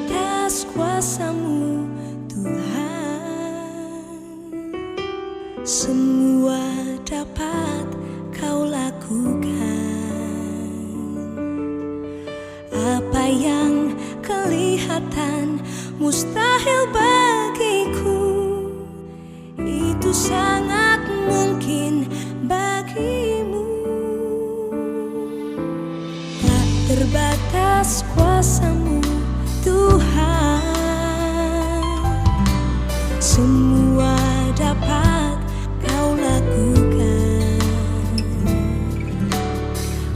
atas kuasa-Mu Tuhan, semua dapat Kau lakukan. Apa yang kelihatan mustahil bagiku, itu sangat mungkin bagimu. Tak terbatas kuasa-Mu Tuhan, semua dapat Kau lakukan.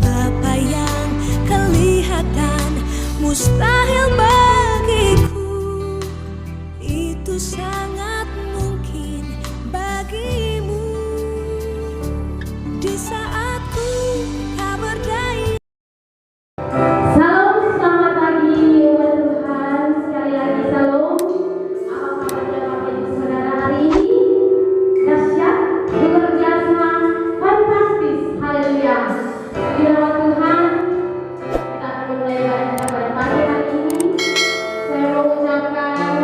Apa yang kelihatan mustahil bagiku, itu sangat mungkin bagimu. Di saat ku tak berdaya. Salam, selamat pagi umat Tuhan. Sekali lagi salam. Apa kabarnya Bapak Ibu Saudara hari ini? Dahsyat, luar biasa, fantastis. Haleluya. Di nama Tuhan, kita akan memulai ibadah pada pagi hari ini. Saya mau mengucapkan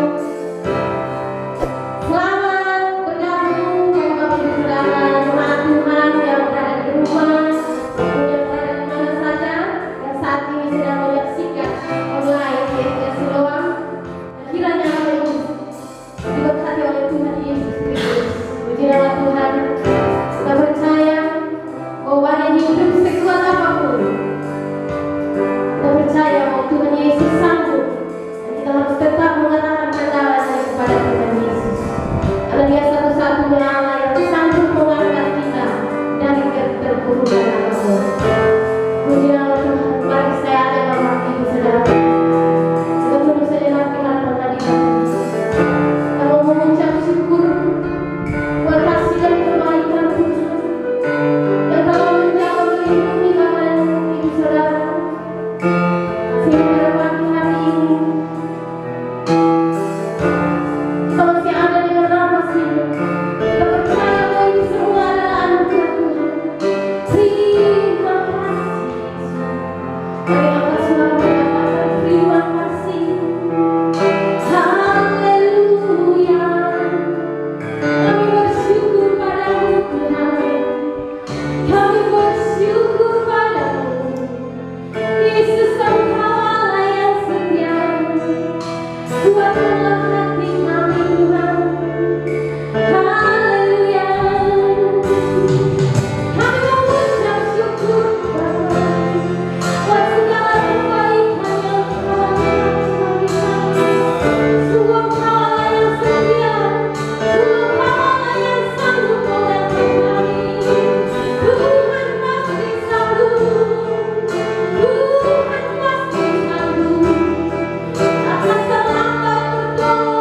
selamat bergabung bagi Bapak Ibu Saudara jemaat Tuhan yang berada di rumah, yang berada di mana saja, yang saat ini sedang menyaksikan online GSK Siloam. Kiranya Bapak Ibu diberkati oleh Tuhan Yesus Kristus. Puji nama Tuhan. Kita percaya bahwa hari ini hidup sekuat apapun, kita percaya bahwa Tuhan Yesus sanggup, dan kita harus tetap mengatakan percaya kepada Tuhan Yesus, karena Dia satu-satunya Allah yang sanggup mengangkat kita dari keterpurukan apapun. Puji nama Tuhan. Mari saya ajak Bapak Ibu Saudara, kita tunduk sejenak di hadapan hadirat. Kita mau mengucap syukur buat kasih dan kebaikan Tuhan yang telah menjaga melindungi Bapak dan Ibu Saudara sehingga pagi hari ini kita masih ada dengan nafas hidup. Kita percaya bahwa ini semua adalah anugerah Tuhan. Terima kasih Yesus. Mari angkat suara mengatakan terima kasih. Haleluya. Kami bersyukur padamu Tuhan. Kami bersyukur padamu Yesus, Engkau Allah yang setia. Kuatkanlah hati kami Tuhan. Haleluya. Kami mengucap syukur Bapa buat segala kebaikan yang Kau lakukan bagi kami. Sungguh Engkau Allah yang setia. Sungguh Engkau Allah yang sanggup mengangkat kami. Tuhan pasti sanggup. Tuhan pasti sanggup. Takkan terlambat berdoa.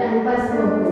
dan Basroku.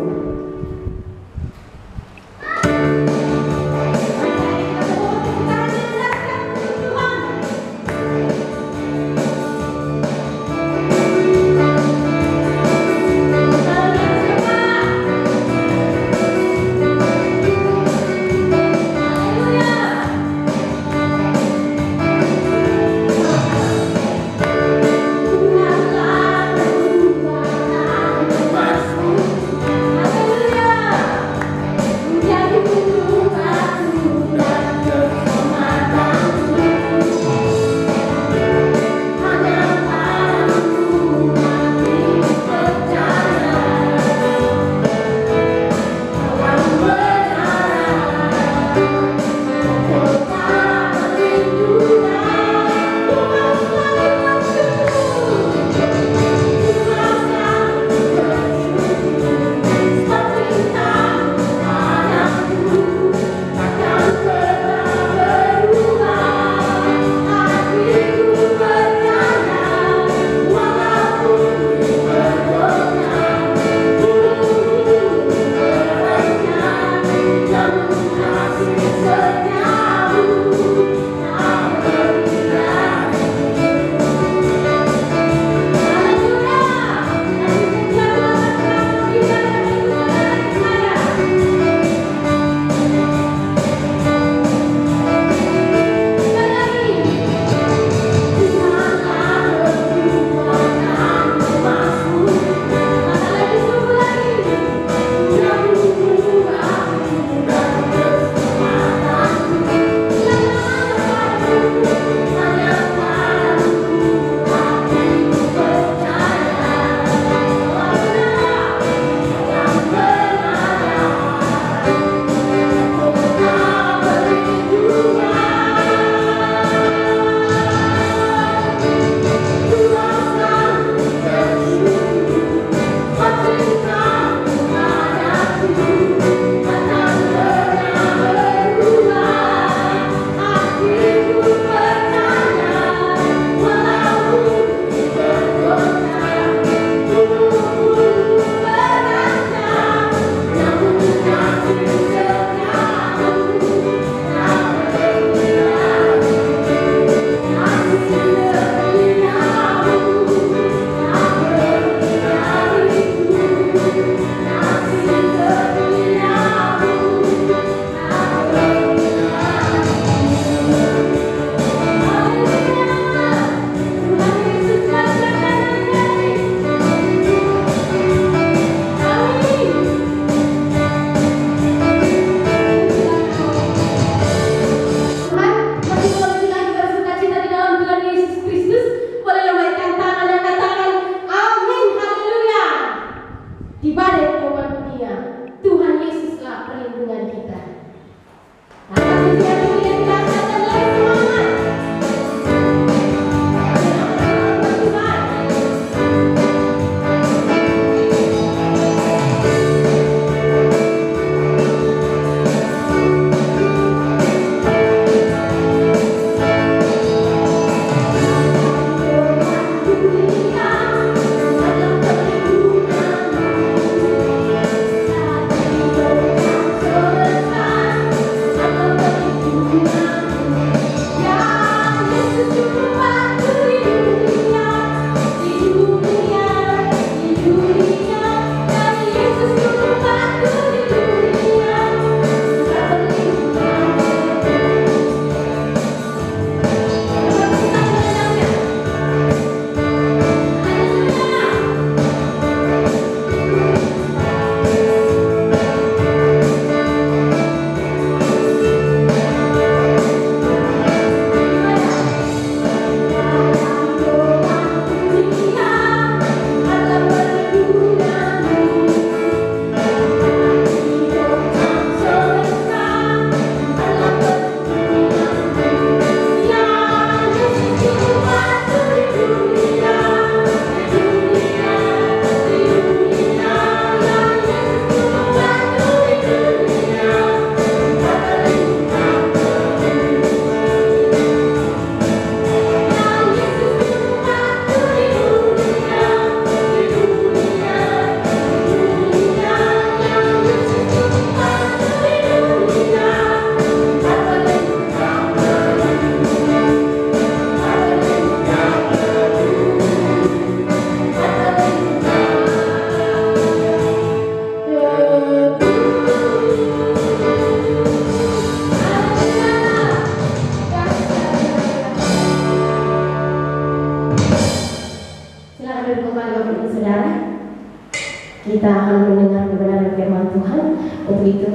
kita akan mendengar kebenaran firman Tuhan. Untuk itu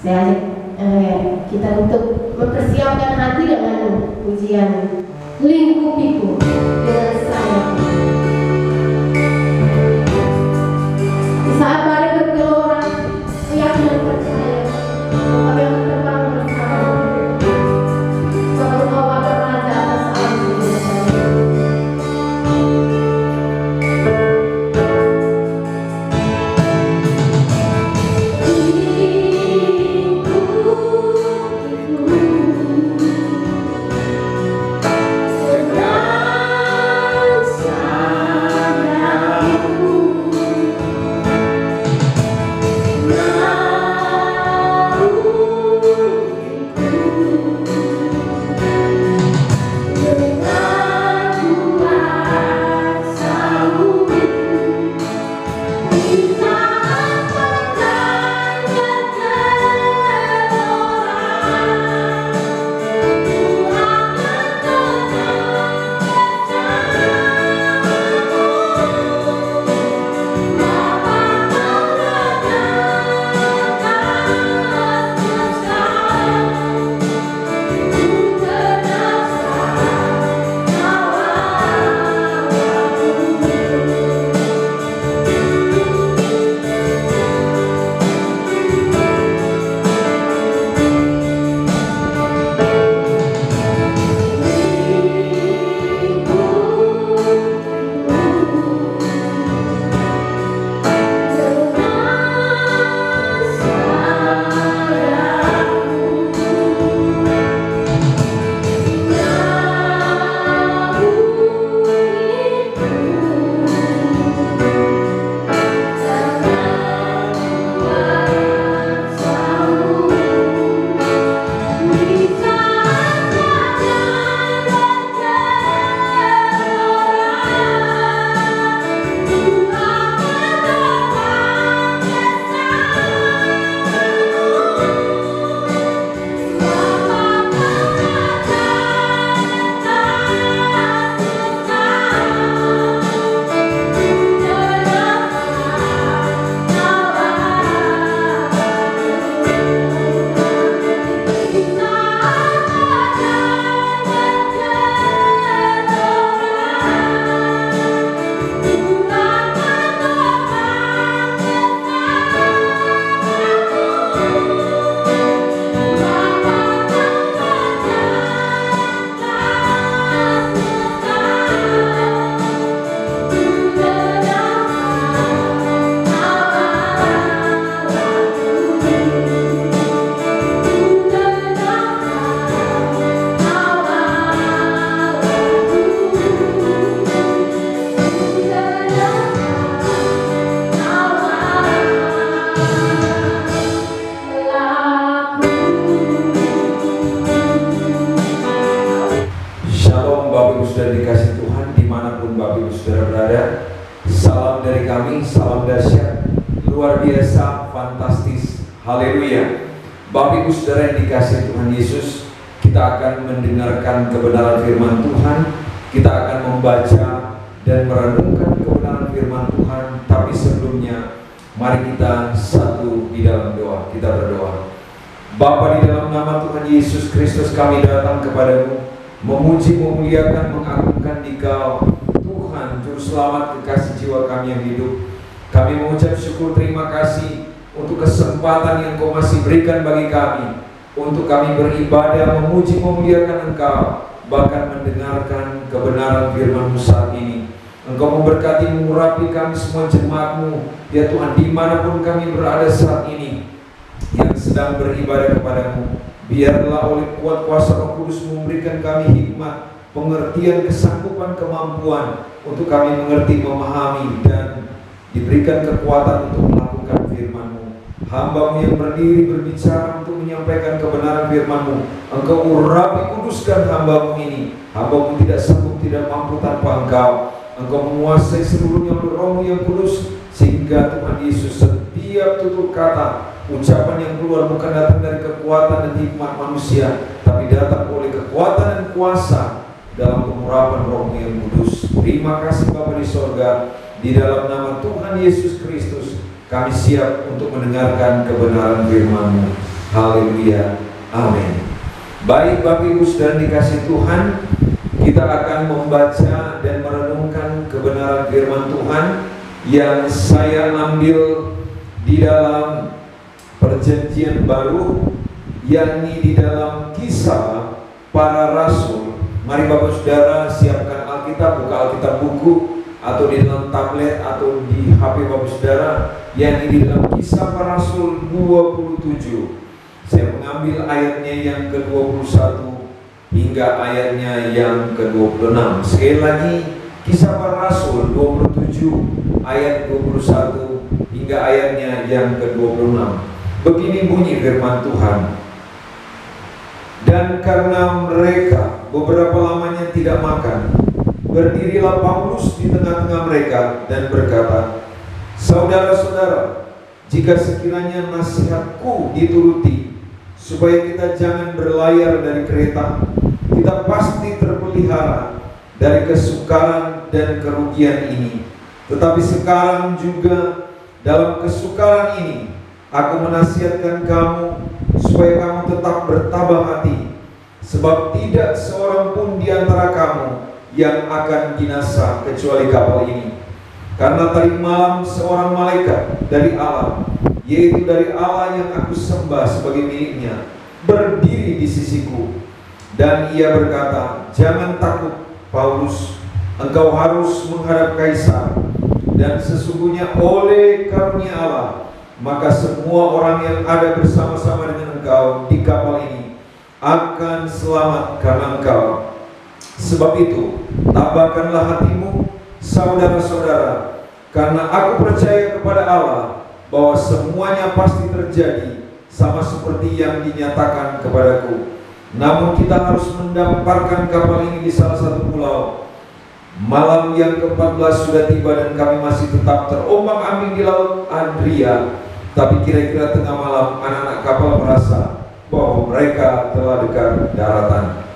saya ajak kita untuk mempersiapkan hati dengan pujian Lingkupiku dengan saya. Di saat badai bergelora, keyakinan percaya kami akan terbang bersama. Sebab Engkau berraja atas alam dunia saya. luar biasa, fantastis. Haleluya. Bapak Ibu Saudara yang dikasihi Tuhan Yesus, kita akan mendengarkan kebenaran firman Tuhan. Kita akan membaca dan merenungkan kebenaran firman Tuhan. Tapi sebelumnya, mari kita satu di dalam doa. Kita berdoa. Bapa, di dalam nama Tuhan Yesus Kristus kami datang kepadamu, memuji, memuliakan, mengagungkan Dikau, Tuhan Juru Selamat kekasih jiwa kami yang hidup. Kami mengucap syukur terima kasih untuk kesempatan yang Kau masih berikan bagi kami, untuk kami beribadah, memuji, memuliakan Engkau, bahkan mendengarkan kebenaran firman-Mu saat ini. Engkau memberkati, mengurapi kami semua jemaat-Mu, ya Tuhan, dimanapun kami berada saat ini, yang sedang beribadah kepadamu. Biarlah oleh kuat kuasa Roh Kudus memberikan kami hikmat, pengertian, kesanggupan, kemampuan untuk kami mengerti, memahami, dan diberikan kekuatan untuk melakukan firman-Mu. Hamba-Mu yang berdiri berbicara untuk menyampaikan kebenaran firman-Mu, Engkau urapi, kuduskan hamba-Mu ini. Hamba-Mu tidak sanggup, tidak mampu tanpa Engkau. Engkau menguasai seluruhnya oleh Roh-Mu yang kudus, sehingga Tuhan Yesus setiap tutur kata, ucapan yang keluar bukan datang dari kekuatan dan hikmat manusia, tapi datang oleh kekuatan dan kuasa dalam pengurapan Roh-Mu yang kudus. Terima kasih Bapa di sorga. di dalam nama Tuhan Yesus Kristus, kami siap untuk mendengarkan kebenaran firman-Mu. Haleluya. Amin. Baik Bapak Ibu Saudara dikasih Tuhan, kita akan membaca dan merenungkan kebenaran firman Tuhan yang saya ambil di dalam Perjanjian Baru, yakni di dalam Kisah Para Rasul. Mari Bapak Saudara siapkan Alkitab, buka Alkitab buku atau di dalam tablet atau di HP Bapak Saudara, yakni di dalam Kisah Para Rasul 27. Saya mengambil ayatnya yang ke-21 hingga ayatnya yang ke-26. Sekali lagi, Kisah Para Rasul 27 ayat 21 hingga ayatnya yang ke-26. Begini bunyi firman Tuhan. Dan karena mereka beberapa lamanya tidak makan, berdirilah Paulus di tengah-tengah mereka dan berkata, saudara-saudara, jika sekiranya nasihatku dituruti, supaya kita jangan berlayar dari kereta, kita pasti terpelihara dari kesukaran dan kerugian ini. Tetapi sekarang juga dalam kesukaran ini, aku menasihatkan kamu supaya kamu tetap bertabah hati, sebab tidak seorang pun di antara kamu yang akan binasa kecuali kapal ini. Karena tadi malam seorang malaikat dari Allah, yaitu dari Allah yang aku sembah sebagai miliknya, berdiri di sisiku. Dan ia berkata, jangan takut Paulus, engkau harus menghadap Kaisar. Dan sesungguhnya oleh karunia Allah, maka semua orang yang ada bersama-sama dengan engkau di kapal ini akan selamat karena engkau. Sebab itu, tabahkanlah hatimu, saudara-saudara, karena aku percaya kepada Allah bahwa semuanya pasti terjadi sama seperti yang dinyatakan kepadaku. Namun kita harus mendamparkan kapal ini di salah satu pulau. Malam yang ke-14 sudah tiba dan kami masih tetap terombang-ambing di laut Adria. Tapi kira-kira tengah malam anak-anak kapal merasa bahwa mereka telah dekat daratan.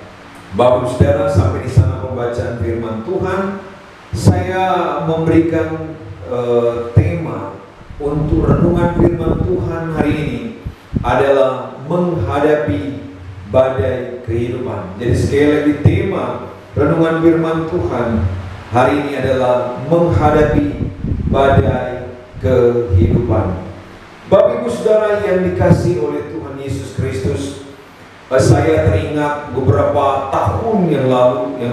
Bapak Saudara, sampai di sana pembacaan firman Tuhan. Saya memberikan tema untuk renungan firman Tuhan hari ini adalah menghadapi badai kehidupan. Jadi sekali lagi, tema renungan firman Tuhan hari ini adalah menghadapi badai kehidupan. Bapak Ibu Saudara yang dikasihi oleh Tuhan Yesus Kristus, saya teringat beberapa tahun yang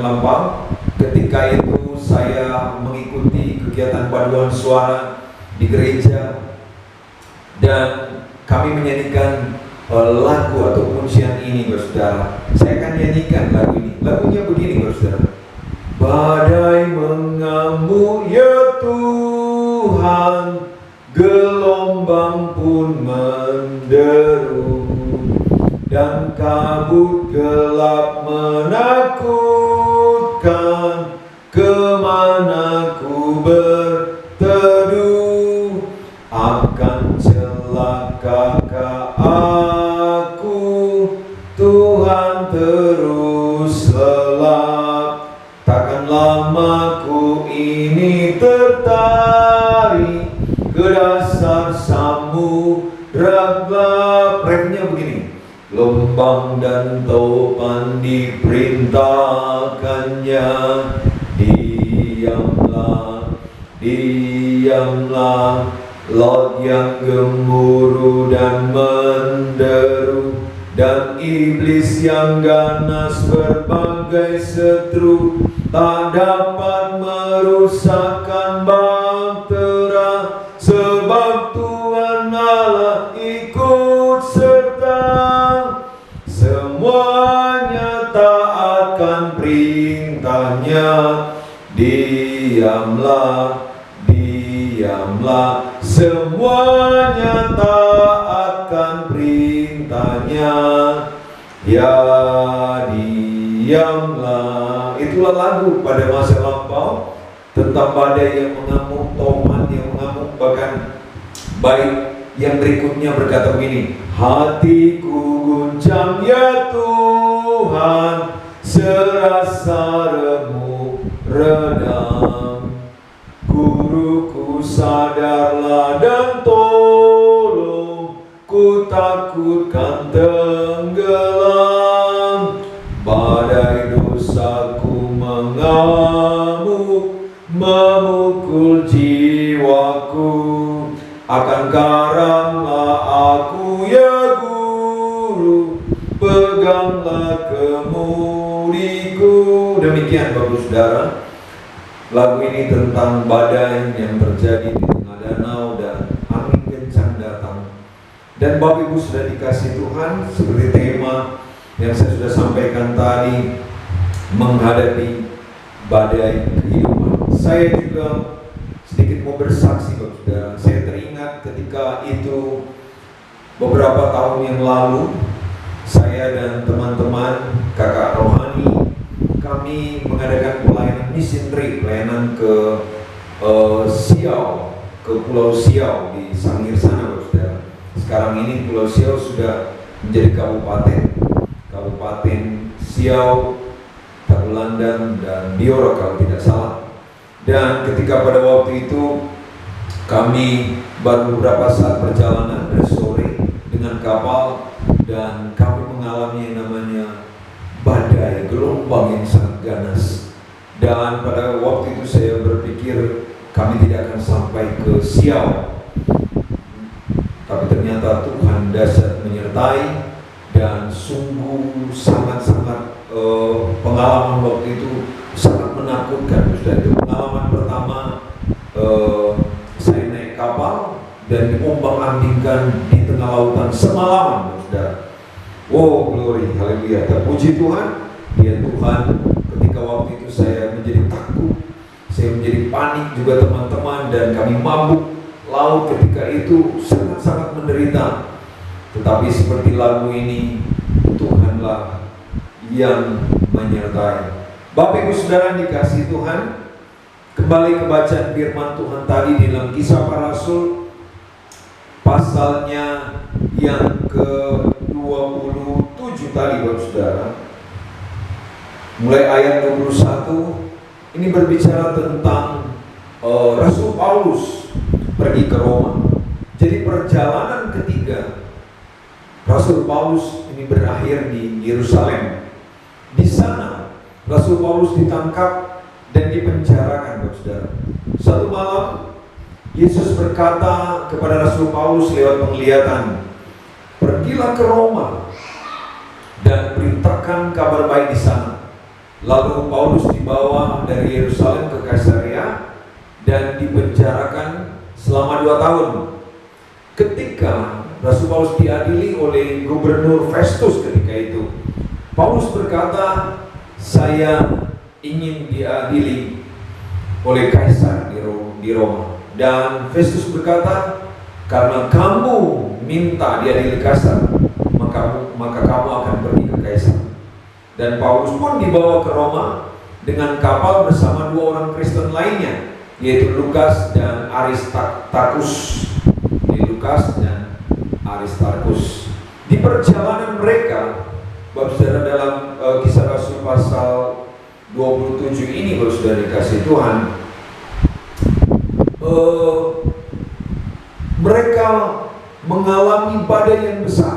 lampau, ketika itu saya mengikuti kegiatan paduan suara di gereja dan kami menyanyikan lagu atau pujian ini, Saudara. Saya akan nyanyikan lagu ini. Lagunya begini, Saudara. Badai mengamuk ya Tuhan, gelombang pun menderu, dan kabut gelap menakutkan, kemana ku berteduh, akan celakakah aku, Tuhan terus lelap, takkan lama ku ini tertarik ke dasar samudra gelap. Refnya begini. Gelombang dan topan diperintahkannya, diamlah, diamlah, laut yang gemuruh dan menderu, dan iblis yang ganas berbagai seteru, tak dapat merusakkan bahtera, sebab Tuhan Allah ikut serta, semuanya taatkan perintahnya. Diamlah, diamlah, semuanya taatkan perintahnya. Ya diamlah. Itulah lagu pada masa lampau tentang badai yang mengamuk, topan yang mengamuk. Bahkan bait yang berikutnya berkata begini, hatiku guncang ya Tuhan, serasa remuk redam, ku kan tenggelam, badai dosaku mengamuk, memukul jiwaku. Akan karamlah aku ya Guru, peganglah kemudiku. Demikian Bapak Saudara, lagu ini tentang badai yang terjadi di tengah danau dan angin kencang datang. Dan Bapak Ibu sudah dikasih Tuhan, seperti tema yang saya sudah sampaikan tadi, menghadapi badai kehidupan. Saya juga sedikit mau bersaksi Bapak Saudara. Saya teringat ketika itu beberapa tahun yang lalu, saya dan teman-teman kakak rohani kami mengadakan pelayanan mission trip, pelayanan ke Siau, ke Pulau Siau di Sangir sana Bapak Saudara. Sekarang ini Pulau Siau sudah menjadi Kabupaten Siau, Tagulandang dan Biora kalau tidak salah. Dan ketika pada waktu itu kami baru beberapa saat perjalanan dari sore dengan kapal, dan kami mengalami yang namanya badai, gelombang yang sangat ganas. Dan pada waktu itu saya berpikir kami tidak akan sampai ke Siau, tapi ternyata Tuhan dahsyat menyertai, dan sungguh sangat-sangat pengalaman waktu itu sangat menakutkan. Itu pengalaman pertama saya naik kapal dan diombang-ambingkan di tengah lautan semalaman, saudara. Oh, glory, haleluya, terpuji Tuhan. Ya Tuhan, ketika waktu itu saya menjadi takut, saya menjadi panik juga teman-teman, dan kami mabuk laut ketika itu sangat-sangat menderita. Tetapi seperti lagu ini, Tuhanlah yang menyertai. Bapak Ibu Saudara dikasih Tuhan, kembali ke bacaan firman Tuhan tadi di dalam Kisah Para Rasul pasalnya yang ke-27 tadi Bapak Saudara. Mulai ayat 21, ini berbicara tentang Rasul Paulus pergi ke Roma. Jadi perjalanan ketiga Rasul Paulus ini berakhir di Yerusalem. Di sana Rasul Paulus ditangkap dan dipenjarakan, Bapak Saudara. Satu malam Yesus berkata kepada Rasul Paulus lewat penglihatan, "Pergilah ke Roma dan beritakan kabar baik di sana." Lalu Paulus dibawa dari Yerusalem ke Kaisarea dan dipenjarakan selama 2 tahun. Ketika Rasul Paulus diadili oleh Gubernur Festus ketika itu, Paulus berkata, "Saya ingin diadili oleh Kaisar di Roma." Dan Festus berkata, "Karena kamu minta diadili Kaisar, maka kamu akan pergi ke Kaisar." Dan Paulus pun dibawa ke Roma dengan kapal bersama 2 orang Kristen lainnya, yaitu Lukas dan Aristarkus. Di perjalanan mereka, Bapak Saudara, dalam Kisah Rasul pasal 27 ini, Bapak Saudara dikasih Tuhan, mereka mengalami badai yang besar.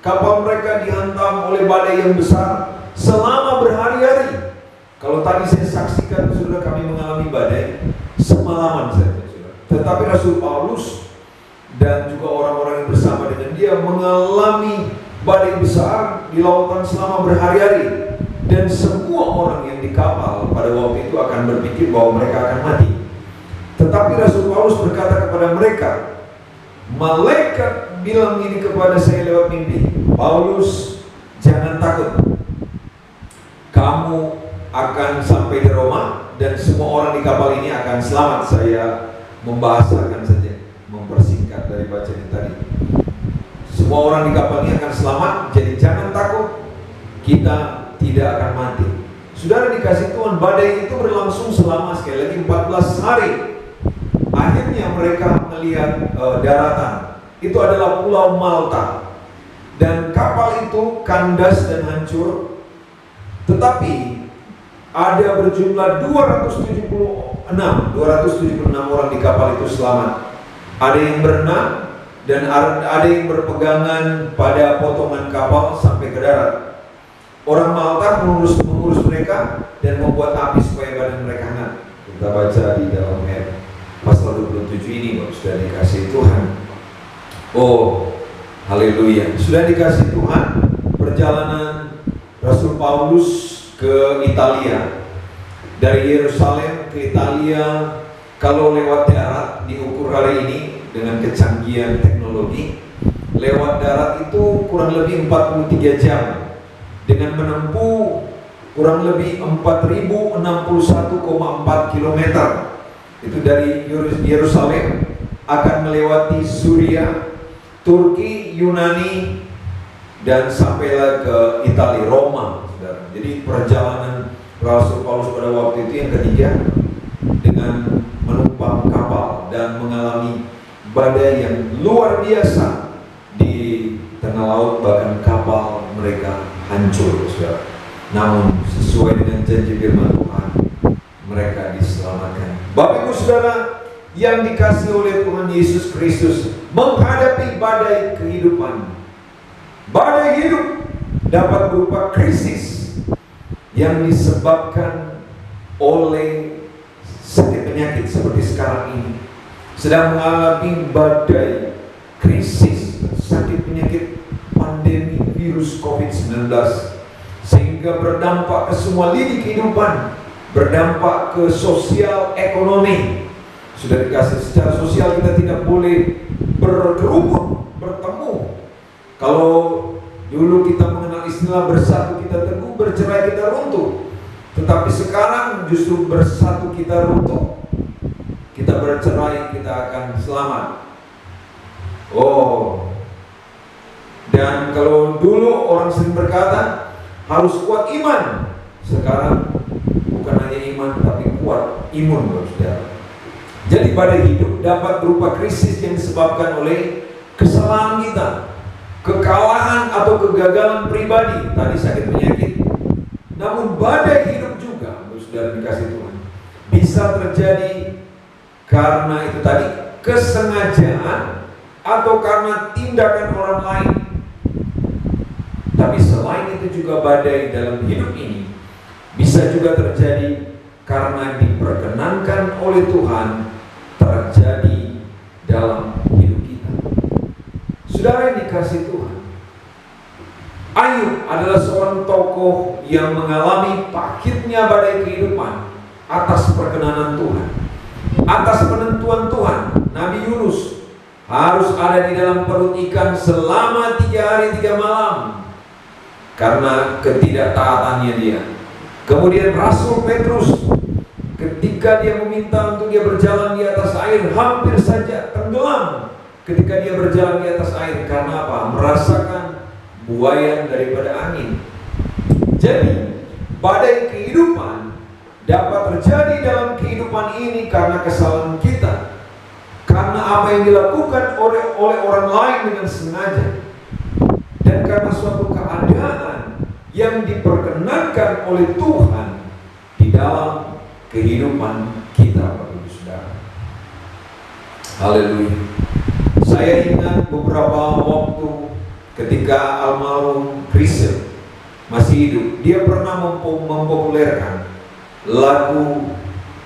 Kapal mereka dihantam oleh badai yang besar selama berhari-hari. Kalau tadi saya saksikan, Saudara, kami mengalami badai semalaman saja, Saudara. Tetapi Rasul Paulus dan juga orang-orang yang bersama dengan dia mengalami badai besar di lautan selama berhari-hari. Dan semua orang yang di kapal pada waktu itu akan berpikir bahwa mereka akan mati. Tetapi Rasul Paulus berkata kepada mereka, "Malaikat bilang ini kepada saya lewat mimpi, 'Paulus, jangan takut. Kamu akan sampai di Roma dan semua orang di kapal ini akan selamat.'" Saya membahasakan saja, mempersingkat dari bacaan tadi. Semua orang di kapal ini akan selamat, jadi jangan takut, kita tidak akan mati. Saudara dikasih Tuhan, badai itu berlangsung selama sekali lagi 14 hari. Akhirnya mereka melihat daratan. Itu adalah Pulau Malta. Dan kapal itu kandas dan hancur. Tetapi ada berjumlah 276 orang di kapal itu selamat. Ada yang berenang dan ada yang berpegangan pada potongan kapal sampai ke darat. Orang Malta mengurus mereka dan membuat api supaya badan mereka hangat. Kita baca di dalam ayat pasal 27 ini, sudah dikasih Tuhan. Oh, haleluya. Sudah dikasih Tuhan. Perjalanan Rasul Paulus ke Italia, dari Yerusalem ke Italia, kalau lewat darat diukur hari ini dengan kecanggihan teknologi, lewat darat itu kurang lebih 43 jam dengan menempuh kurang lebih 4061,4 km. Itu dari Yerusalem akan melewati Suriah, Turki, Yunani, dan sampailah ke Italia, Roma, saudara. Jadi perjalanan Rasul Paulus pada waktu itu yang ketiga dengan menumpang kapal dan mengalami badai yang luar biasa di tengah laut, bahkan kapal mereka hancur, saudara. Namun sesuai dengan janji firman Tuhan, mereka diselamatkan. Bapak Ibu Saudara yang dikasihi oleh Tuhan Yesus Kristus, menghadapi badai kehidupan. Badai hidup dapat berupa krisis yang disebabkan oleh sakit penyakit seperti sekarang ini. Sedang mengalami badai, krisis, sakit penyakit, pandemi virus COVID-19, sehingga berdampak ke semua lini kehidupan, berdampak ke sosial ekonomi. Sudah dikasih secara sosial kita tidak boleh berkerumun, bertemu. Kalau dulu kita mengenal istilah bersatu kita teguh, bercerai kita runtuh. Tetapi sekarang justru bersatu kita runtuh, kita bercerai kita akan selamat. Oh, dan kalau dulu orang sering berkata harus kuat iman, sekarang bukan hanya iman tapi kuat imun, saudara. Jadi badai hidup dapat berupa krisis yang disebabkan oleh kesalahan kita, kekalahan atau kegagalan pribadi, tadi sakit penyakit. Namun badai hidup juga, saudara dikasih Tuhan, bisa terjadi karena itu tadi kesengajaan atau karena tindakan orang lain. Tapi selain itu juga badai dalam hidup ini bisa juga terjadi karena diperkenankan oleh Tuhan terjadi dalam hidup kita. Saudara yang dikasih Tuhan, Ayub adalah seorang tokoh yang mengalami pahitnya badai kehidupan atas perkenanan Tuhan, atas penentuan Tuhan. Nabi Yunus harus ada di dalam perut ikan selama 3 hari 3 malam karena ketidaktaatannya dia. Kemudian Rasul Petrus, ketika dia meminta untuk dia berjalan di atas air, hampir saja tenggelam ketika dia berjalan di atas air. Karena apa? Merasakan buayan daripada angin. Jadi badai kehidupan dapat terjadi dalam kehidupan ini karena kesalahan kita, karena apa yang dilakukan oleh orang lain dengan sengaja, dan karena suatu keadaan yang diperkenankan oleh Tuhan di dalam kehidupan kita, Bapak Ibu Saudara. Haleluya. Saya ingat beberapa waktu ketika almarhum Christian masih hidup, dia pernah mempopulerkan lagu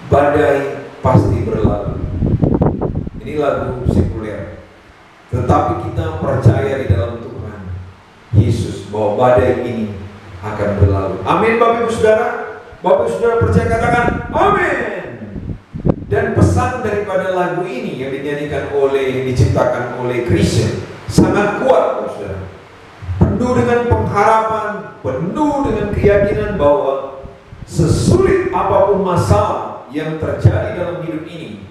Badai Pasti Berlalu. Ini lagu sekuler, tetapi kita percaya di dalam Tuhan Yesus bahwa badai ini akan berlalu. Amin, Bapak Ibu Saudara. Bapak Ibu Saudara percaya, katakan amin. Dan pesan daripada lagu ini yang diciptakan oleh Christian sangat kuat, Bapak Saudara. Penuh dengan pengharapan, penuh dengan keyakinan bahwa sesulit apapun masalah yang terjadi dalam hidup ini,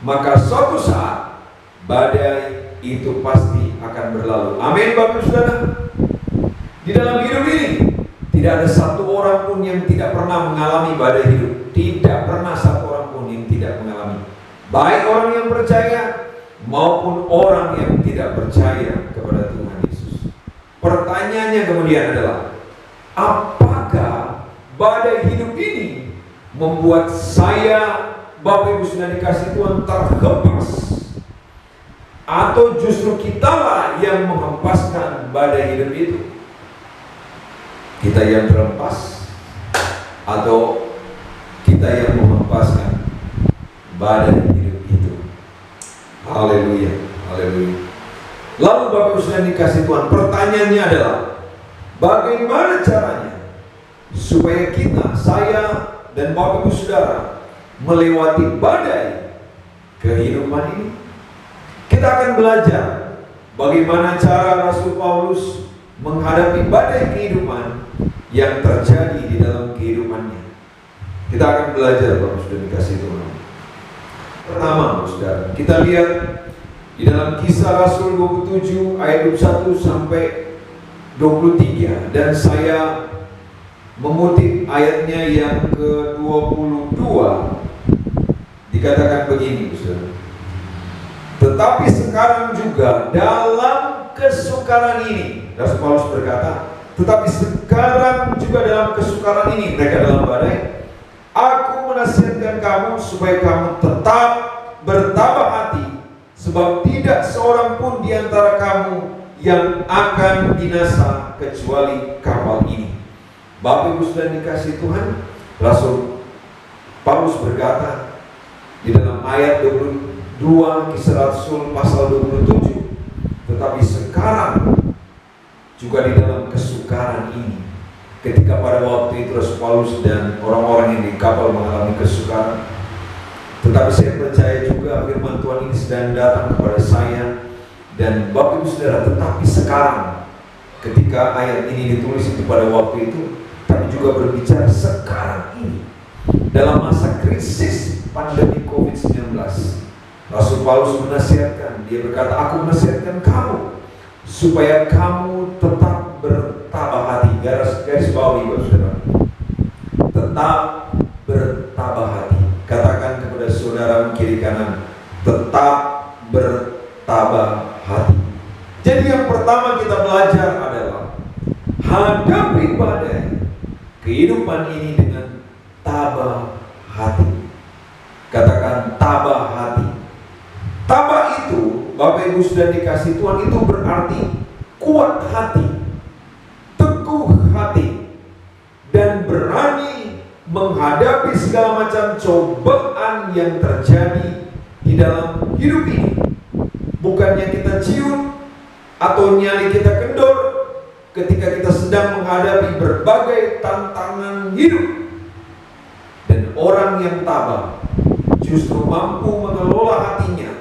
maka suatu saat badai itu pasti akan berlalu. Amin, Bapak Saudara. Di dalam hidup ini tidak ada satu orang pun yang tidak pernah mengalami badai hidup. Tidak pernah satu orang pun yang tidak mengalami. Baik orang yang percaya maupun orang yang tidak percaya kepada Tuhan Yesus. Pertanyaannya kemudian adalah, apakah badai hidup ini membuat saya, Bapak Ibu sudah dikasih Tuhan, terhempas? Atau justru kitalah yang menghempaskan badai hidup itu? Kita yang terhempas atau kita yang menghempaskan badai hidup itu? Haleluya, haleluya. Lalu Bapak Ibu Saudara dikasih Tuhan, pertanyaannya adalah bagaimana caranya supaya kita, saya dan Bapak Ibu Saudara melewati badai kehidupan ini? Kita akan belajar bagaimana cara Rasul Paulus menghadapi badai kehidupan yang terjadi di dalam kehidupannya. Kita akan belajar, Bapak Ibu Saudara dikasih Tuhan. Pertama, Saudara, kita lihat di dalam Kisah Rasul 27 ayat 21 sampai 23, dan saya mengutip ayatnya yang ke-22. Dikatakan begini, Saudara. Tetapi sekarang juga dalam kesukaran ini, Rasul Paulus berkata, tetapi sekarang juga dalam kesukaran ini, mereka dalam badai, aku menasihatkan kamu supaya kamu tetap bertabah hati, sebab tidak seorang pun di antara kamu yang akan binasa kecuali kapal ini. Bapak Ibu Saudara dikasih Tuhan, Rasul Paulus berkata di dalam ayat 22 Kisah Rasul pasal 27, tetapi sekarang juga di dalam kesukaran ini. Ketika pada waktu itu Rasul Paulus dan orang-orang yang di kapal mengalami kesukaran, tetapi saya percaya juga firman Tuhan ini sedang datang kepada saya dan Bapak Ibu Saudara. Tetapi sekarang, ketika ayat ini ditulis itu pada waktu itu, tapi juga berbicara sekarang ini dalam masa krisis pandemi COVID-19. Rasul Paulus menasihatkan, dia berkata, aku menasihatkan kamu supaya kamu tetap bertabah hati. Garis bawahi, Bapak Saudara, tetap bertabah hati. Katakan kepada saudara kiri kanan, tetap bertabah hati. Jadi yang pertama kita belajar adalah hadapi badai kehidupan ini dengan tabah hati. Katakan tabah hati. Tabah itu, Bapak Ibu sudah dikasih Tuhan, itu berarti kuat hati, teguh hati, dan berani menghadapi segala macam cobaan yang terjadi di dalam hidup ini. Bukannya kita ciut atau nyali kita kendor ketika kita sedang menghadapi berbagai tantangan hidup. Dan orang yang tabah justru mampu mengelola hatinya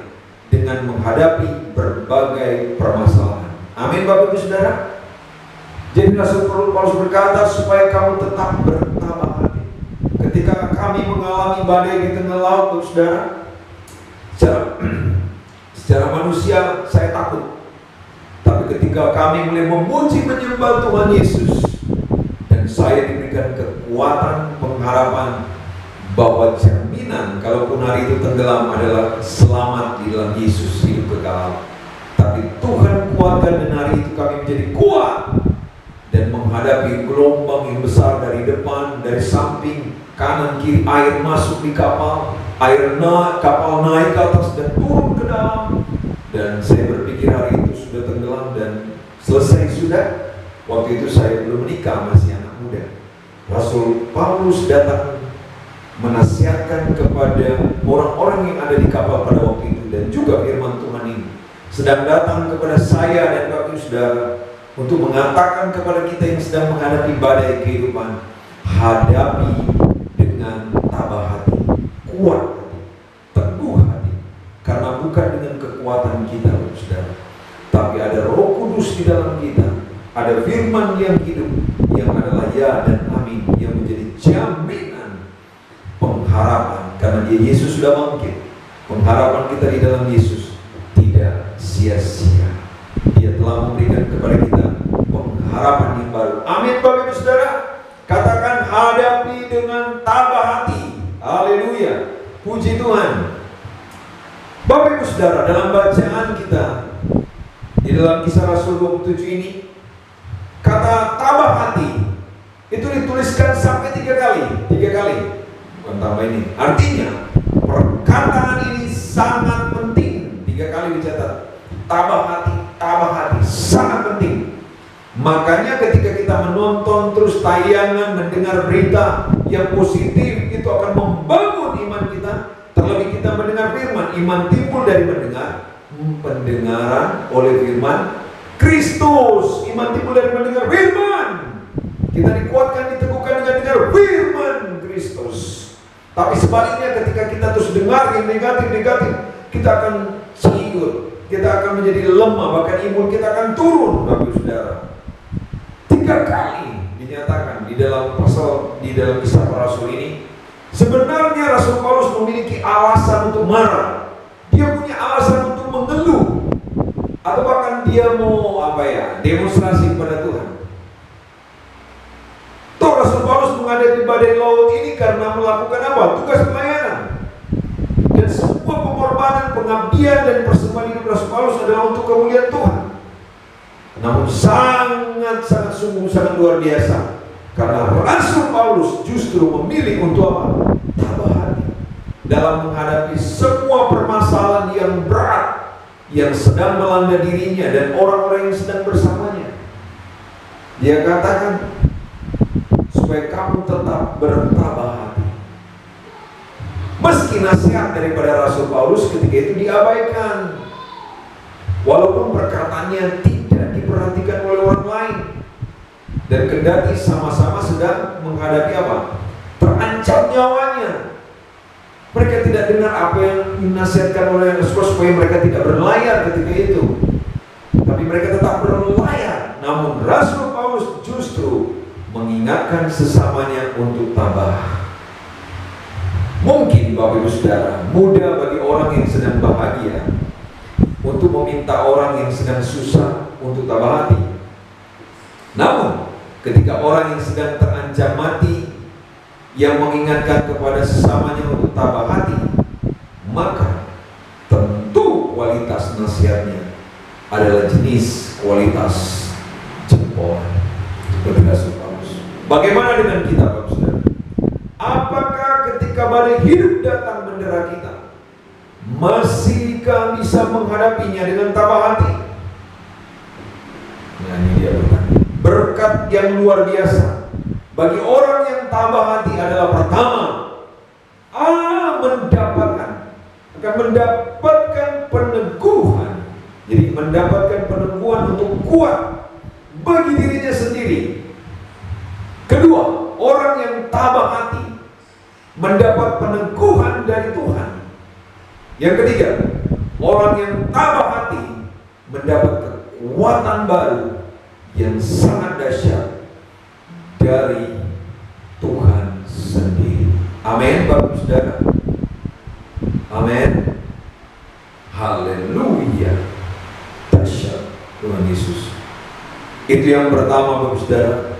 dengan menghadapi berbagai permasalahan. Amin, Bapak Ibu Saudara. Jadi Rasul Paulus berkata supaya kamu tetap bertabah hati. Ketika kami mengalami badai di tengah laut, Bapak Saudara, secara manusia saya takut. Tapi ketika kami mulai memuji menyembah Tuhan Yesus, dan saya diberikan kekuatan pengharapan bahwa jaminan kalaupun hari itu tenggelam adalah selamat di dalam Yesus, hidup kekal. Tapi Tuhan kuatkan, dan hari itu kami menjadi kuat dan menghadapi gelombang yang besar dari depan, dari samping, kanan kiri, air masuk di kapal, kapal naik ke atas dan turun ke dalam. Dan saya berpikir hari itu sudah tenggelam dan selesai sudah. Waktu itu saya belum menikah, masih anak muda. Rasul Paulus datang menasihatkan kepada orang-orang yang ada di kapal pada waktu itu, dan juga firman Tuhan ini sedang datang kepada saya dan Bapak Ibu Saudara untuk mengatakan kepada kita yang sedang menghadapi badai kehidupan, hadapi dengan tabah hati, kuat hati, teguh hati, karena bukan dengan kekuatan kita, Bapak Saudara, tapi ada Roh Kudus di dalam kita, ada firman yang hidup yang adalah ya dan amin, yang menjadi jaminan pengharapan, karena dia Yesus sudah bangkit. Pengharapan kita di dalam Yesus tidak sia-sia. Dia telah memberikan kepada kita pengharapan yang baru. Amin, Bapak Ibu Saudara. Katakan hadapi dengan tabah hati. Haleluya. Puji Tuhan. Bapak Ibu Saudara, dalam bacaan kita di dalam Kisah Rasul 27 ini, kata tabah hati itu dituliskan sampai 3 kali. 3 kali. Bukan tambah ini. Artinya perkataan ini sangat penting. 3 kali dicatat. tabah hati, sangat penting. Makanya ketika kita menonton terus tayangan, mendengar berita yang positif, itu akan membangun iman kita. Terlebih kita mendengar firman, iman timbul dari mendengar, pendengaran oleh firman Kristus. Iman timbul dari mendengar firman. Kita dikuatkan, diteguhkan dengan dengar firman Kristus. Tapi sebaliknya ketika kita terus dengar yang negatif, kita akan ciut, kita akan menjadi lemah, bahkan imun kita akan turun, Bapak Saudara. 3 kali dinyatakan di dalam kisah para rasul ini. Sebenarnya Rasul Paulus memiliki alasan untuk marah. Dia punya alasan untuk mengeluh, atau bahkan dia mau demonstrasi kepada Tuhan. Toh Rasul Paulus menghadapi badai laut ini karena melakukan apa? Tugas pelayanan. Dan semua pengorbanan, pengabdian dan persembahan hidup Rasul Paulus adalah untuk kemuliaan Tuhan. Namun sangat luar biasa, karena Rasul Paulus justru memilih untuk apa? Tabah hati dalam menghadapi semua permasalahan yang berat yang sedang melanda dirinya dan orang-orang yang sedang bersamanya. Dia katakan, supaya kamu tetap bertabah hati. Meski nasihat daripada Rasul Paulus ketika itu diabaikan, walaupun perkataannya tidak diperhatikan oleh orang lain, dan kendati sama-sama sedang menghadapi apa? Terancam nyawanya. Mereka tidak dengar apa yang dinasihatkan oleh Rasul supaya mereka tidak berlayar ketika itu. Tapi mereka tetap berlayar. Namun Rasul Paulus justru mengingatkan sesamanya untuk tabah. Mungkin Bapak Ibu Saudara, mudah bagi orang yang sedang bahagia untuk meminta orang yang sedang susah untuk tabah hati. Namun ketika orang yang sedang terancam mati yang mengingatkan kepada sesamanya untuk tabah hati, maka tentu kualitas nasihatnya adalah jenis kualitas jempol. Bagaimana dengan kita, Bapak Saudara? Apakah ketika badai hidup datang mendera kita, masihkah bisa menghadapinya dengan tabah hati? Nah, ini dia bertanya. Berkat yang luar biasa bagi orang yang tabah hati adalah pertama, akan mendapatkan peneguhan. Jadi mendapatkan peneguhan untuk kuat bagi dirinya sendiri. Kedua, orang yang tabah hati mendapat peneguhan dari Tuhan. Yang ketiga, orang yang tabah hati mendapat kekuatan baru yang sangat dahsyat dari Tuhan sendiri. Amin, Bapak Saudara. Amin. Haleluya. Dahsyat Tuhan Yesus. Itu yang pertama, Bapak Saudara.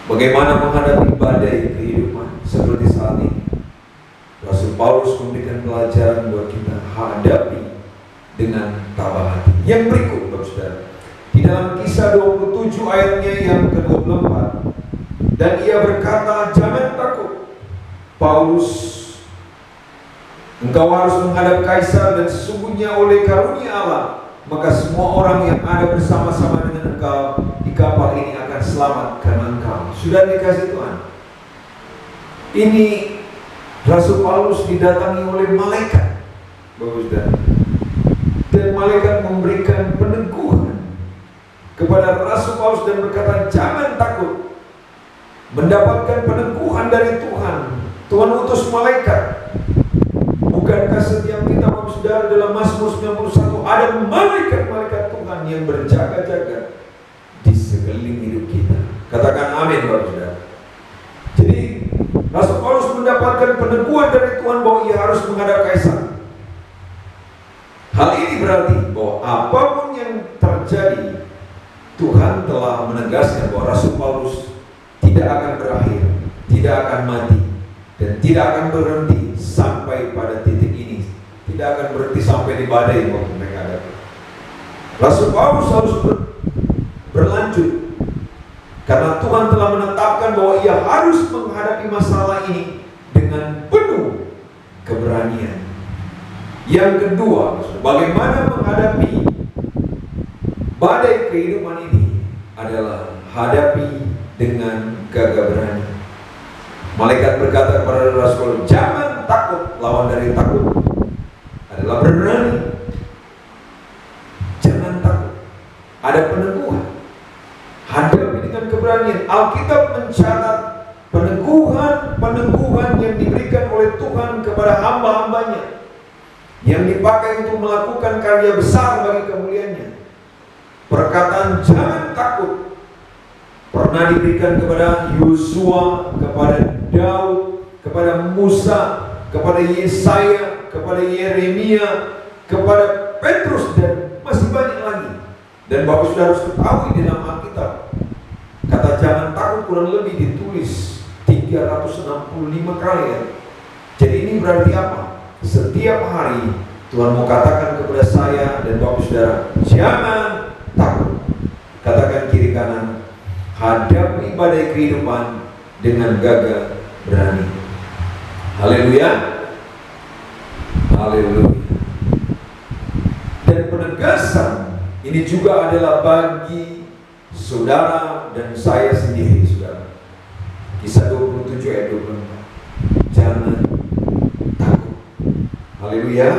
Bagaimana menghadapi badai kehidupan seperti saat ini. Rasul Paulus memberikan pelajaran buat kita hadapi dengan tabah hati. Yang berikut, Bapak Saudara, di dalam Kisah 27 ayatnya yang ke-24, dan ia berkata, jangan takut Paulus, engkau harus menghadap Kaisar, dan sesungguhnya oleh karunia Allah maka semua orang yang ada bersama-sama dengan engkau di kapal ini akan selamat karena engkau. Sudah dikasih Tuhan. Ini Rasul Paulus didatangi oleh malaikat, bagus dan malaikat memberikan peneguhan kepada Rasul Paulus dan berkata, jangan takut. Mendapatkan peneguhan dari Tuhan. Tuhan utus malaikat. Bukankah setiap kita, Bapak Saudara, dalam Mazmur 91 ada malaikat-malaikat Tuhan yang berjaga-jaga di sekeliling hidup kita. Katakan amin, Bapak Saudara. Jadi Rasul Paulus mendapatkan peneguhan dari Tuhan bahwa ia harus menghadap Kaisar. Hal ini berarti bahwa apapun yang terjadi, Tuhan telah menegaskan bahwa Rasul Paulus tidak akan berakhir, tidak akan mati, dan tidak akan berhenti sampai pada titik ini. Tidak akan berhenti sampai di badai yang mereka hadapi. Rasul Paulus harus berlanjut karena Tuhan telah menetapkan bahwa ia harus menghadapi masalah ini dengan penuh keberanian. Yang kedua, bagaimana menghadapi badai kehidupan ini adalah hadapi dengan gagah berani. Malaikat berkata kepada Rasul, jangan takut. Lawan dari takut adalah berani. Jangan takut. Ada peneguhan. Hadapi dengan keberanian. Alkitab mencatat peneguhan yang diberikan oleh Tuhan kepada hamba-hambanya, yang dipakai untuk melakukan karya besar bagi kemuliaannya. Perkataan jangan takut pernah diberikan kepada Yosua, kepada Daud, kepada Musa, kepada Yesaya, kepada Yeremia, kepada Petrus, dan masih banyak lagi. Dan Bapak sudah harus ketahui di dalam Alkitab, kata jangan takut kurang lebih ditulis 365 kali ya. Jadi ini berarti apa? Setiap hari Tuhan mau katakan kepada saya dan Bapak Saudara, jangan takut. Katakan kiri kanan, hadapi badai kehidupan dengan gagah berani. Haleluya. Haleluya. Dan penegasan ini juga adalah bagi saudara dan saya sendiri, saudara. Kisah 27 ayat 24. Jangan takut. Haleluya.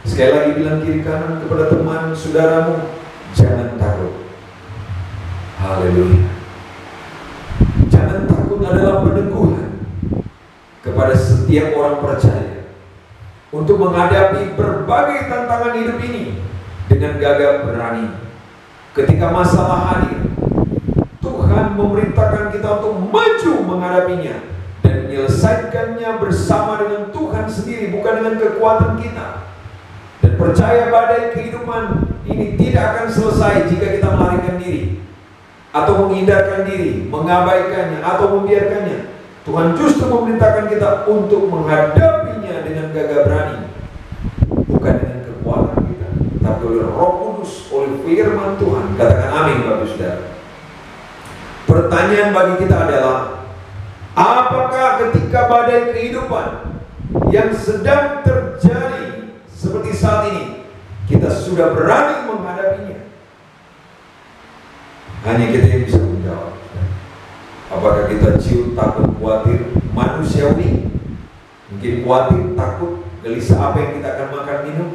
Sekali lagi bilang kiri kanan kepada teman saudaramu, jangan takut. Haleluya. Jangan takut adalah peneguhan kepada setiap orang percaya untuk menghadapi berbagai tantangan hidup ini dengan gagah berani. Ketika masalah hadir, Tuhan memerintahkan kita untuk maju menghadapinya dan menyelesaikannya bersama dengan Tuhan sendiri, bukan dengan kekuatan kita. Dan percaya badai kehidupan ini tidak akan selesai jika kita melarikan diri atau menghindarkan diri, mengabaikannya atau membiarkannya. Tuhan justru memerintahkan kita untuk menghadapinya dengan gagah berani, bukan dengan kekuatan kita, tapi oleh Roh Kudus, oleh firman Tuhan. Katakan amin Bapak Saudara. Pertanyaan bagi kita adalah, apakah ketika badai kehidupan yang sedang terjadi seperti saat ini, kita sudah berani menghadapinya? Hanya kita yang bisa menjawab. Apakah kita ciut, takut, khawatir, manusiawi? Mungkin khawatir, takut, gelisah apa yang kita akan makan minum.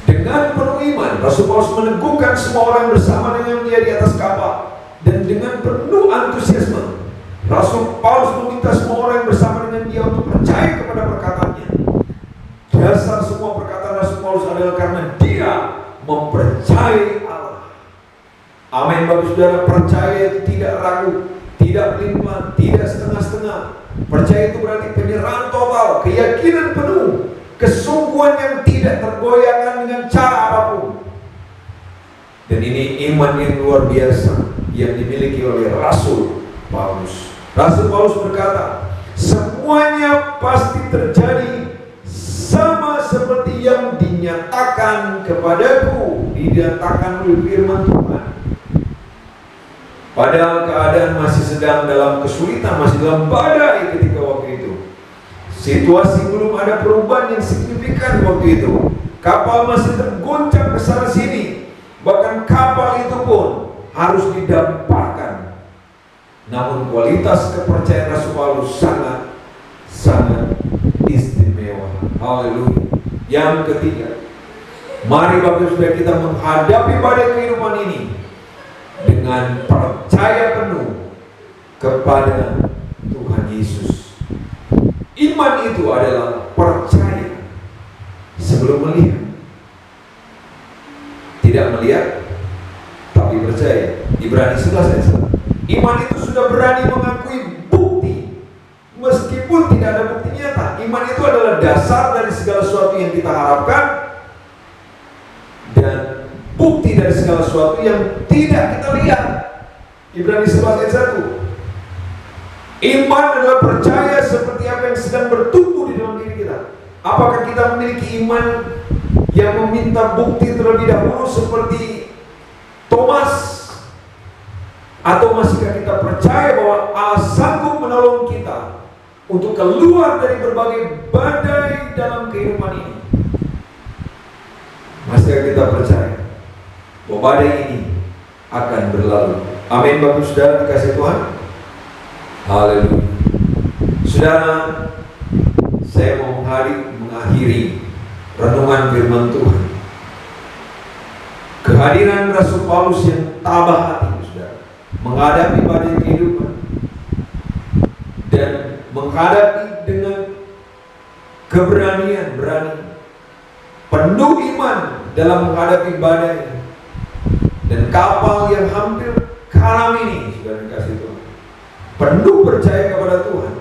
Dengan penuh iman, Rasul Paulus meneguhkan semua orang bersama dengan dia di atas kapal. Dan dengan penuh antusiasme, Rasul Paulus meminta semua orang bersama dengan dia untuk percaya kepada perkataannya. Dasar semua perkataan Rasul Paulus adalah karena dia mempercayai Allah. Amin Bapak Saudara. Percaya itu tidak ragu, tidak pelin-pelan, tidak setengah-setengah. Percaya itu berarti penyerahan total, keyakinan penuh, kesungguhan yang tidak tergoyahkan dengan cara apapun. Dan ini iman yang luar biasa yang dimiliki oleh Rasul Paulus. Rasul Paulus berkata, semuanya pasti terjadi sama seperti yang dinyatakan kepadaku, dinyatakan oleh firman Tuhan. Padahal keadaan masih sedang dalam kesulitan, masih dalam badai ketika waktu itu. Situasi belum ada perubahan yang signifikan waktu itu. Kapal masih tergoncang ke sana sini. Bahkan kapal itu pun harus didamparkan. Namun kualitas kepercayaan Rasul Paulus sangat istimewa. Haleluya. Yang ketiga, mari Bapak Saudara kita menghadapi badai kehidupan ini dengan percaya penuh kepada Tuhan Yesus. Iman itu adalah percaya sebelum melihat. Tidak melihat, tapi percaya. Ibrani 11 ayat 1. Iman itu sudah berani mengakui bukti, meskipun tidak ada bukti nyata. Iman itu adalah dasar dari segala sesuatu yang kita harapkan dan bukti dari segala sesuatu yang tidak kita lihat. Ibrani 11 ayat 1. Iman adalah percaya seperti apa yang sedang bertumbuh di dalam diri kita. Apakah kita memiliki iman yang meminta bukti terlebih dahulu seperti Thomas? Atau masihkah kita percaya bahwa Allah sanggup menolong kita untuk keluar dari berbagai badai dalam kehidupan ini? Masih kita percaya bahwa badai ini akan berlalu. Amin Bapak Saudara dikasih Tuhan. Haleluya. Saudara, saya mau mengakhiri renungan firman Tuhan. Kehadiran Rasul Paulus yang tabah hati, saudara, menghadapi badai kehidupan dan menghadapi dengan keberanian, penuh iman dalam menghadapi badai dan kapal yang hampir karam ini, sudah dikasih Tuhan, penuh percaya kepada Tuhan.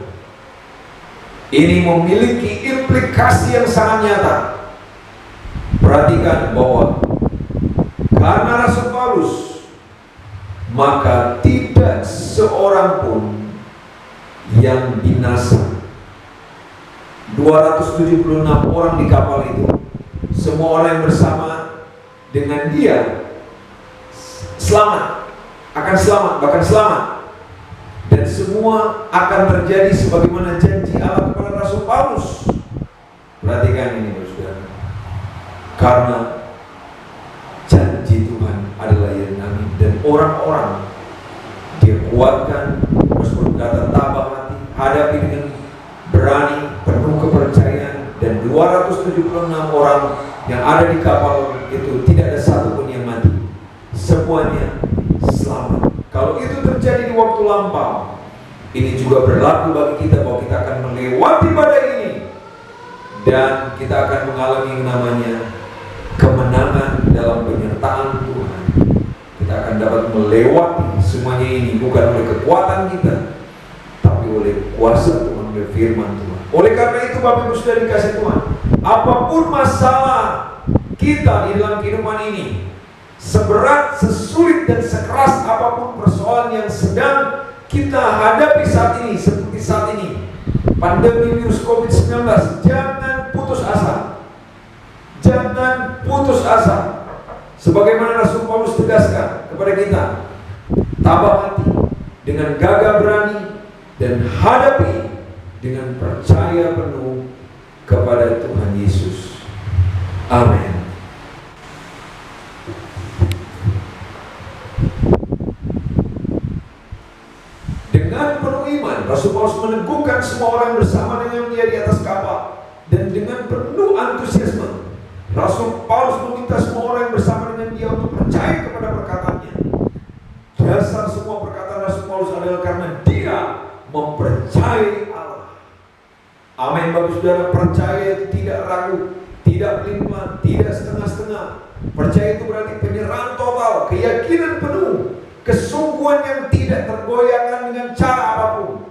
Ini memiliki implikasi yang sangat nyata. Perhatikan bahwa karena Rasul Paulus, maka tidak seorang pun yang binasa. 276 orang di kapal itu, semua orang yang bersama dengan dia selamat, akan selamat, bahkan selamat. Dan semua akan terjadi sebagaimana janji Allah kepada Rasul Paulus. Perhatikan ini, saudara. Karena janji Tuhan adalah yang amin. Dan orang-orang dia kuatkan, terus berkata tabah hati, hadapi dengan berani, penuh kepercayaan. Dan 276 orang yang ada di kapal itu tidak ada satupun yang mati. Semuanya selamat. Kalau itu terjadi di waktu lampau, ini juga berlaku bagi kita bahwa kita akan melewati badai ini dan kita akan mengalami yang namanya kemenangan dalam penyertaan Tuhan. Kita akan dapat melewati semuanya ini bukan oleh kekuatan kita, tapi oleh kuasa Tuhan, oleh firman Tuhan. Oleh karena itu Bapak Ibu sudah dikasih Tuhan, apapun masalah kita di dalam kehidupan ini, seberat, sesulit dan sekeras apapun persoalan yang sedang kita hadapi saat ini, seperti saat ini pandemi virus COVID-19, jangan putus asa. Jangan putus asa. Sebagaimana Rasul Paulus tegaskan kepada kita, tabah hati dengan gagah berani dan hadapi dengan percaya penuh kepada Tuhan Yesus. Amin. Dengan penuh iman, Rasul Paulus meneguhkan semua orang bersama dengan dia di atas kapal. Dan dengan penuh antusiasme, Rasul Paulus meminta semua orang yang bersama dengan dia untuk percaya kepada perkataannya. Dasar semua perkataan Rasul Paulus adalah karena dia mempercayai Allah. Amin Bapak Saudara, percaya itu tidak ragu, tidak pelin-pelan, tidak setengah-setengah. Percaya itu berarti penyerahan total, keyakinan penuh, kesungguhan yang tidak tergoyahkan dengan cara apapun.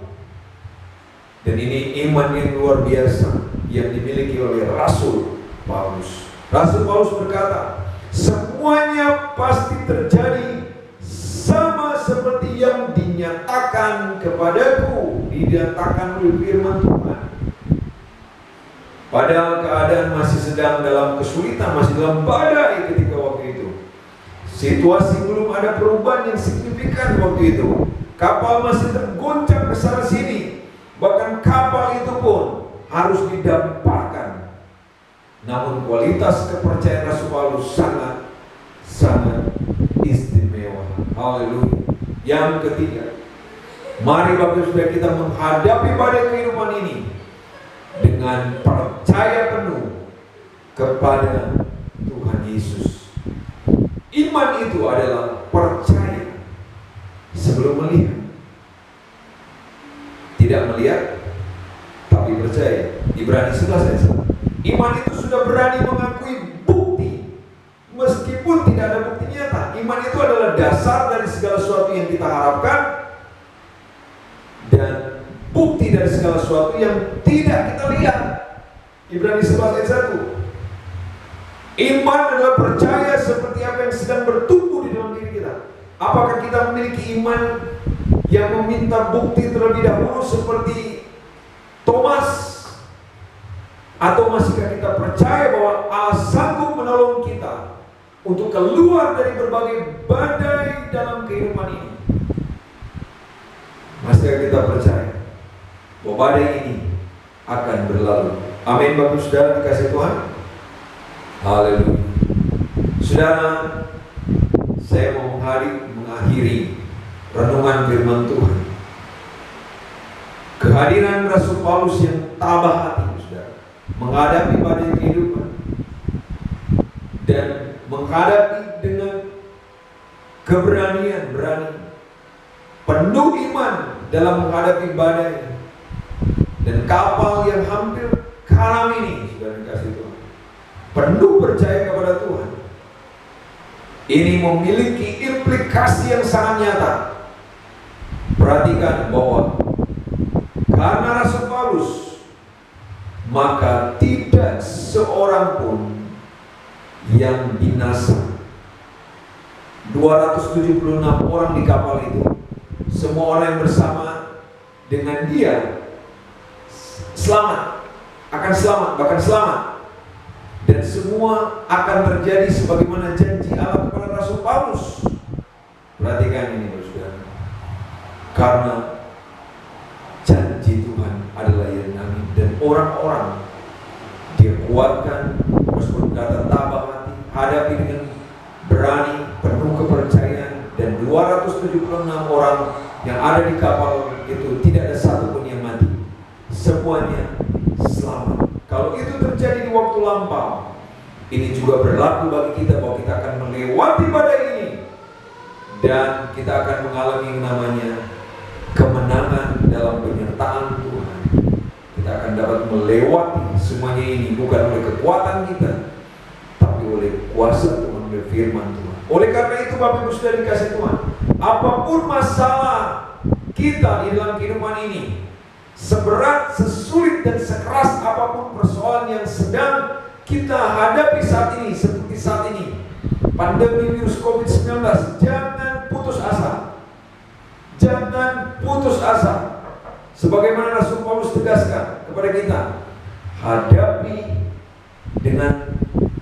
Dan ini iman yang luar biasa yang dimiliki oleh Rasul Paulus. Rasul Paulus berkata, semuanya pasti terjadi sama seperti yang dinyatakan kepadaku, dinyatakan oleh firman Tuhan. Padahal keadaan masih sedang dalam kesulitan, masih dalam badai ketika waktu itu. Situasi belum ada perubahan yang signifikan waktu itu. Kapal masih tergoncang ke sana sini. Bahkan kapal itu pun harus didamparkan. Namun kualitas kepercayaan Rasul Paulus sangat istimewa. Haleluya. Yang ketiga, mari Bapak Saudara kita menghadapi badai kehidupan ini dengan percaya penuh kepada Tuhan Yesus. Iman itu adalah percaya sebelum melihat. Tidak melihat, tapi percaya. Ibrani 11 ayat 1. Iman itu sudah berani mengakui bukti, meskipun tidak ada bukti nyata. Iman itu adalah dasar dari segala sesuatu yang kita harapkan dan bukti dari segala sesuatu yang tidak kita lihat. Ibrani 11 ayat 1. Iman adalah percaya seperti apa yang sedang bertumbuh di dalam diri kita. Apakah kita memiliki iman yang meminta bukti terlebih dahulu seperti Thomas? Atau masihkah kita percaya bahwa Allah sanggup menolong kita untuk keluar dari berbagai badai dalam kehidupan ini? Masihkah kita percaya bahwa badai ini akan berlalu? Amin Bapak Saudara dikasih Tuhan. Haleluya. Saudara, saya mau mengakhiri renungan firman Tuhan. Kehadiran Rasul Paulus yang tabah hati, saudara, menghadapi badai kehidupan dan menghadapi dengan keberanian, penuh iman dalam menghadapi badai dan kapal yang hampir karam ini, sudah dikasih Tuhan, penuh percaya kepada Tuhan. Ini memiliki implikasi yang sangat nyata. Perhatikan bahwa karena Rasul Paulus, maka tidak seorang pun yang binasa. 276 orang di kapal itu, semua orang yang bersama dengan dia selamat, akan selamat, bahkan selamat. Dan semua akan terjadi sebagaimana janji Allah kepada Rasul Paulus. Perhatikan ini, saudara. Karena janji Tuhan adalah yang amin, dan orang-orang dia kuatkan, terus berkata tabah hati, hadapi dengan berani, penuh kepercayaan, dan 276 orang yang ada di kapal itu tidak ada satupun yang mati, semuanya selamat. Kalau itu terjadi di waktu lampau, ini juga berlaku bagi kita, bahwa kita akan melewati badai ini dan kita akan mengalami yang namanya kemenangan dalam penyertaan Tuhan. Kita akan dapat melewati semuanya ini bukan oleh kekuatan kita, tapi oleh kuasa Tuhan, oleh firman Tuhan. Oleh karena itu, Bapak Ibu sudah dikasih Tuhan, apapun masalah kita di dalam kehidupan ini, seberat, sesulit, dan sekeras apapun persoalan yang sedang kita hadapi saat ini, seperti saat ini, pandemi virus COVID-19, jangan putus asa. Jangan putus asa. Sebagaimana Rasul Paulus tegaskan kepada kita, hadapi dengan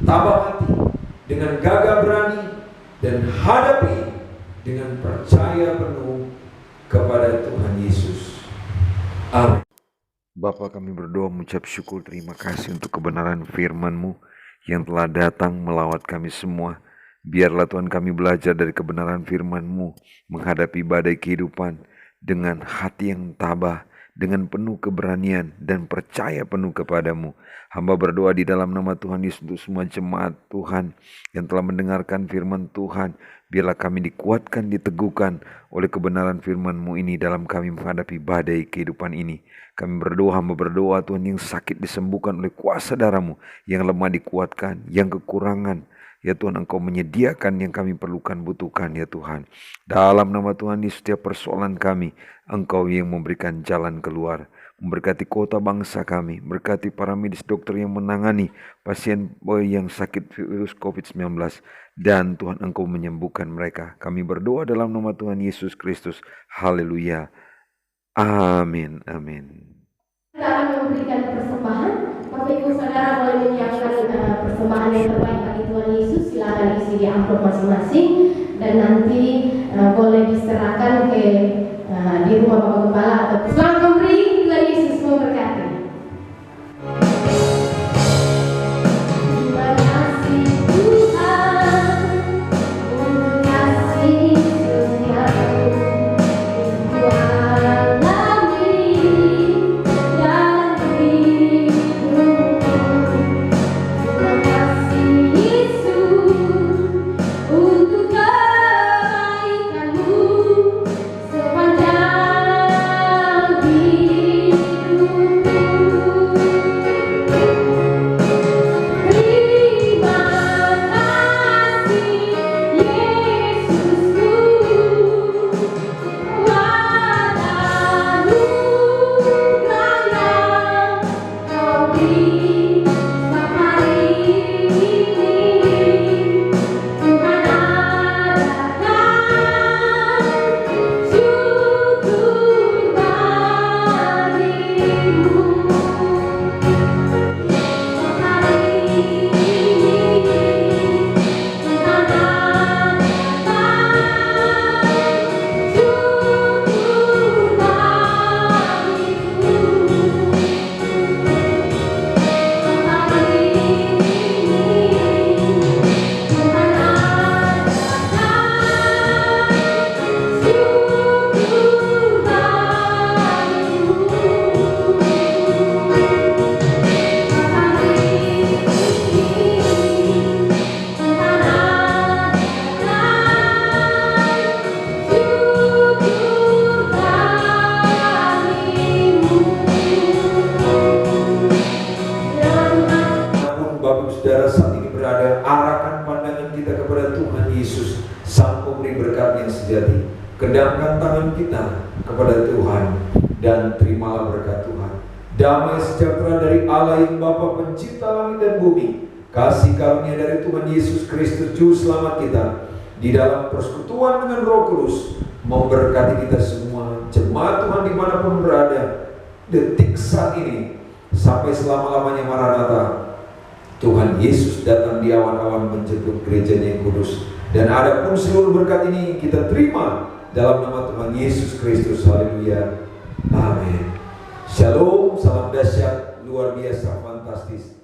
tabah hati, dengan gagah berani, dan hadapi dengan percaya penuh kepada Tuhan Yesus. Amin. Bapa, kami berdoa mengucap syukur, terima kasih untuk kebenaran firman-Mu yang telah datang melawat kami semua. Biarlah Tuhan kami belajar dari kebenaran firman-Mu, menghadapi badai kehidupan dengan hati yang tabah, dengan penuh keberanian dan percaya penuh kepadamu. Hamba berdoa di dalam nama Tuhan Yesus untuk semua jemaat Tuhan yang telah mendengarkan firman Tuhan. Biarlah kami dikuatkan, diteguhkan oleh kebenaran firman-Mu ini dalam kami menghadapi badai kehidupan ini. Kami berdoa, hamba berdoa Tuhan, yang sakit disembuhkan oleh kuasa darah-Mu, yang lemah dikuatkan, yang kekurangan, ya Tuhan, Engkau menyediakan yang kami perlukan, butuhkan, ya Tuhan. Dalam nama Tuhan, di setiap persoalan kami, Engkau yang memberikan jalan keluar. Memberkati kota bangsa kami, berkati para medis dokter yang menangani pasien yang sakit virus COVID-19. Dan Tuhan, Engkau menyembuhkan mereka. Kami berdoa dalam nama Tuhan Yesus Kristus. Haleluya. Amin. Amin. Kita akan memberikan persembahan. Bapak Ibu Saudara boleh menyiapkan persembahan yang terbaik bagi Tuhan Yesus. Silakan isi di amplop masing-masing dan nanti boleh diserahkan ke di rumah Bapak Gembala atau selamat memberi. Tuhan Yesus memberkati. Terima kasih Tuhan untuk kasih setiamu. Sepanjang Hadapkan tangan kita kepada Tuhan dan terimalah berkat Tuhan. Damai sejahtera dari Allah yang Bapa pencipta langit dan bumi, kasih karunia dari Tuhan Yesus Kristus Juru Selamat kita, di dalam persekutuan dengan Roh Kudus, memberkati kita semua, jemaat Tuhan dimanapun berada, detik saat ini, sampai selama-lamanya Maranatha. Tuhan Yesus datang di awan-awan menjemput gerejanya yang kudus. Dan adapun seluruh berkat ini kita terima dalam nama Tuhan Yesus Kristus. Haleluya. Amin. Shalom, salam dahsyat, luar biasa, fantastis.